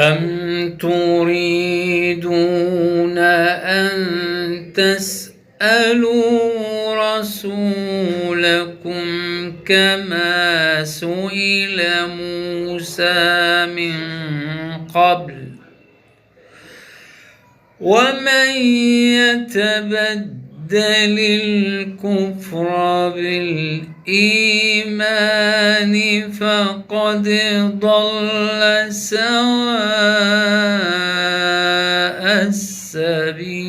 أم تريدون أن تسألوا رسولكم كما سئل موسى من قبل ومن يتبدل الكفر بالإيمان فقد ضل سواء السبيل.